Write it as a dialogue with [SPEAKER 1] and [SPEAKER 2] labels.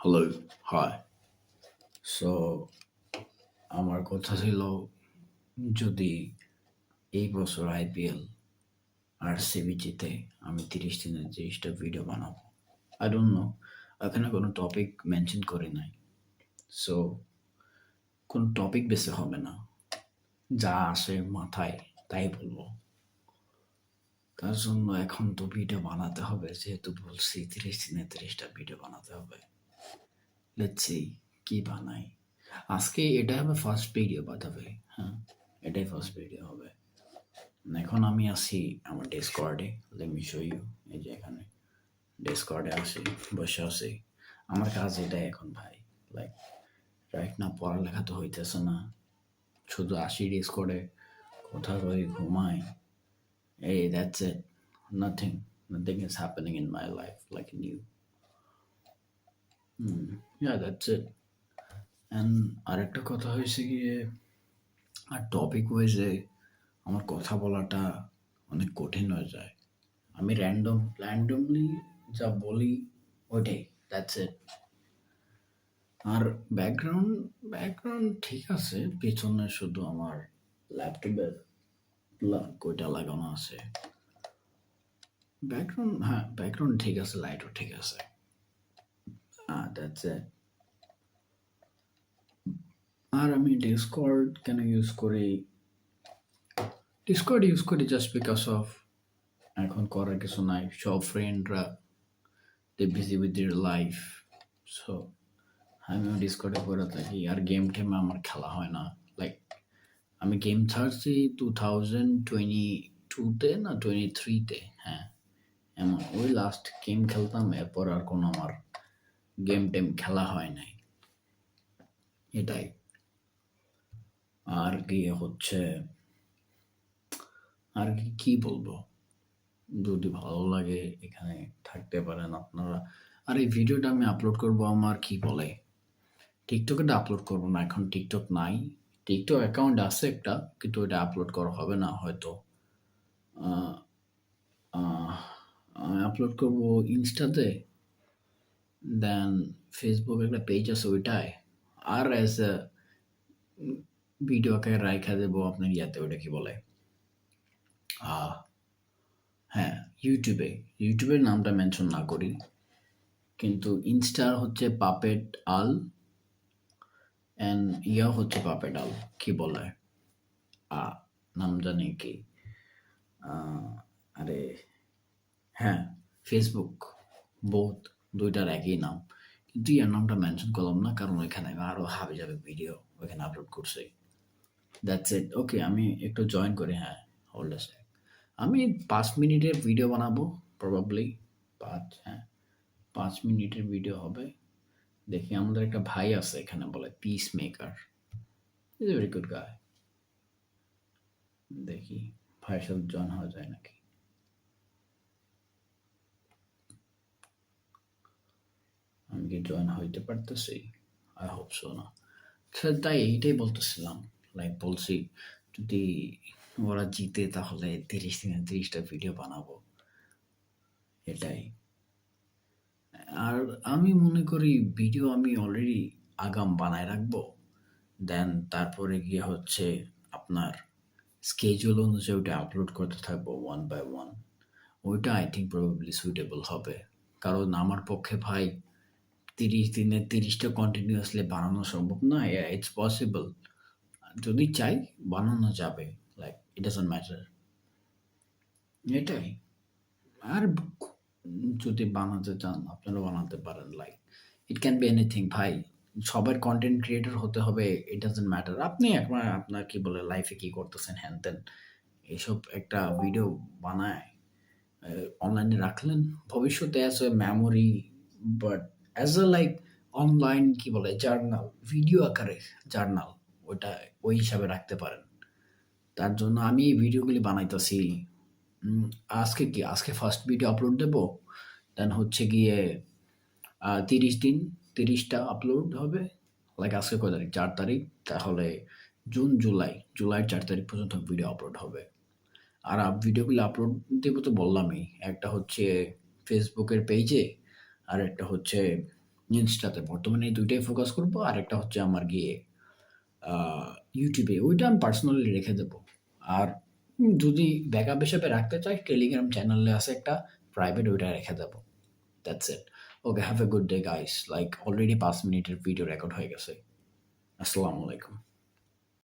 [SPEAKER 1] Hello, high. So আমার কথা ছিল যদি এই বছর আইপিএল আরসিবি জিতে আমি ৩০ দিনে ৩০টা ভিডিও বানাবো। আই ডোন্ট নো, এখানে কোনো টপিক মেনশন করি নাই। সো কোনো টপিক বেসে হবে না, যা আসে মাথায় তাই বলবো। তার জন্য এখন তো ভিডিও বানাতে হবে, যেহেতু বলছি ৩০ দিনে ৩০টা ভিডিও বানাতে হবে। লেটস সি কি বানাই। আজকে এটা হবে ফার্স্ট ভিডিও বানাবে। হ্যাঁ, এটাই ফার্স্ট ভিডিও হবে। এখন আমি আছি আমার ডিসকর্ডে। Let me show you. এই যে এখানে ডিসকর্ডে আছি, বসে আছি। আমার কাজ এটাই এখন ভাই। লাইক রাইট না, পড়ালেখা তো হইতেছে না, শুধু আসি ডিসকর্ডে, কথা কই, ঘুমাই। এই that's it. Nothing nothing is happening in my life like new. Yeah that's it. And আরেকটা কথা হয়েছে গিয়ে, আর টপিক ওয়াইজে আমার কথা বলাটা অনেক কঠিন হয়ে যায়। আমি র্যান্ডমলি যা বলি ওইটাই, দ্যাটস ইট। আর ব্যাকগ্রাউন্ড ঠিক আছে, পিছনে শুধু আমার ল্যাপটপের ওইটা লাগানো আছে। ব্যাকগ্রাউন্ড ঠিক আছে, লাইটও ঠিক আছে। That's it. আর আমি ডিসকর্ড কেন ইউজ করি? ডিসকর্ড ইউজ করি জাস্ট বিকজ অফ এখন করার কিছু নাই, সব ফ্রেন্ডরা they busy with their life. So আমিও ডিসকর্ডে করে থাকি। আর গেম টেম আমার খেলা হয় না। লাইক আমি গেম ছাড়ছি 2022-তে না 23-তে। হ্যাঁ, এমন ওই লাস্ট গেম খেলতাম, এরপর আর কোনো আমার গেম টেম খেলা হয় নাই। এটাই। আর গিয়ে হচ্ছে, আর কি বলবো, যদি ভালো লাগে এখানে থাকতে পারেন আপনারা। আর এই ভিডিওটা আমি আপলোড করব আমার কি বলে টিকটকে আপলোড করবো না, এখন টিকটক নাই। টিকটক অ্যাকাউন্ট আছে একটা, কিন্তু ওটা আপলোড করা হবে না হয়তো। আমি আপলোড করব ইনস্টাতে, দেন ফেসবুকে একটা পেজ আছে ওইটায়, আর অ্যাজ এ ভিডিও আকারে রাইখা দেবো আপনার ইয়াতে, ওটা কি বলে, হ্যাঁ, ইউটিউবের নামটা মেনশন না করি, কিন্তু ইনস্টার হচ্ছে পাপেট আল, অ্যান্ড ইয়া হচ্ছে পাপেট আল, কি বলে নাম জানি কি, আরে হ্যাঁ, ফেসবুক বোথ, দুইটার একই নাম। কিন্তু ইয়ার নামটা মেনশন করলাম না, কারণ ওইখানে আরও হাবি যাবে ভিডিও ওইখানে আপলোড করছে। That's it. ওকে, আমি একটু জয়েন করি। হ্যাঁ, হোল্ড আ সেক। আমি 5 মিনিটের ভিডিও বানাবো প্রবাবলি। 5 মিনিটের ভিডিও হবে। দেখি, আমাদের একটা ভাই আছে এখানে, বলে piece maker, is a very good গায়। দেখি ভাইয়ের সাথে জয়েন হওয়া যায় নাকি। আমি কি জয়েন হইতে পারতেছি? আই হোপ সো না। তাই এইটাই বলতেছিলাম, লাইক বলছি যদি ওরা জিতে তাহলে ৩০ দিনে ৩০টা ভিডিও বানাবো, এটাই। আর আমি মনে করি ভিডিও আমি অলরেডি আগাম বানায় রাখবো, দেন তারপরে গিয়ে হচ্ছে আপনার স্কেজুল অনুযায়ী ওটা আপলোড করতে থাকবো ওয়ান বাই ওয়ান। ওইটা আই থিঙ্ক প্রবাবলি সুইটেবল হবে, কারণ আমার পক্ষে ভাই ৩০ দিনে ৩০টা কন্টিনিউয়াসলি বানানো সম্ভব না। ইটস পসিবল, যদি চাই বানানো যাবে, লাইক ইট ডাজন্ট ম্যাটার, এটাই। আর যদি বানাতে চান আপনারা বানাতে পারেন, like it can be anything ভাই। সবার কন্টেন্ট ক্রিয়েটর হতে হবে, ইট ডাজন্ট ম্যাটার আপনি একবার আপনার কি বলে লাইফে কি করতেছেন হ্যান তেন, এইসব একটা ভিডিও বানায় অনলাইনে রাখলেন, ভবিষ্যতে as a memory, but as a like online কি বলে জার্নাল, ভিডিও আকারে জার্নাল, ওটা ওই হিসাবে রাখতে পারেন। তার জন্য আমি এই ভিডিওগুলি বানাইতেছি। আজকে ফার্স্ট ভিডিও আপলোড দেবো, দেন হচ্ছে গিয়ে ৩০ দিন ৩০টা আপলোড হবে। লাইক আজকে কয় তারিখ? ৪ তারিখ। তাহলে জুলাইয়ের ৪ তারিখ পর্যন্ত ভিডিও আপলোড হবে। আর ভিডিওগুলো আপলোড দেবো তো বললামই, একটা হচ্ছে ফেসবুকের পেজে, আর একটা হচ্ছে ইনস্টাতে বর্তমানে এই ২ টাই ফোকাস করব। আরেকটা হচ্ছে আমার গিয়ে আ ইউটিউবে ওইটা আমি পার্সোনালি রেখে দেবো। আর যদি ব্যাকআপ হিসেবে রাখতে চাই টেলিগ্রাম চ্যানেলে আছে একটা প্রাইভেট ওইটা রেখে দেবো। That's it. Okay have a good day guys. Like already ৫ মিনিটের ভিডিও রেকর্ড হয়ে গেছে। আসসালামু আলাইকুম।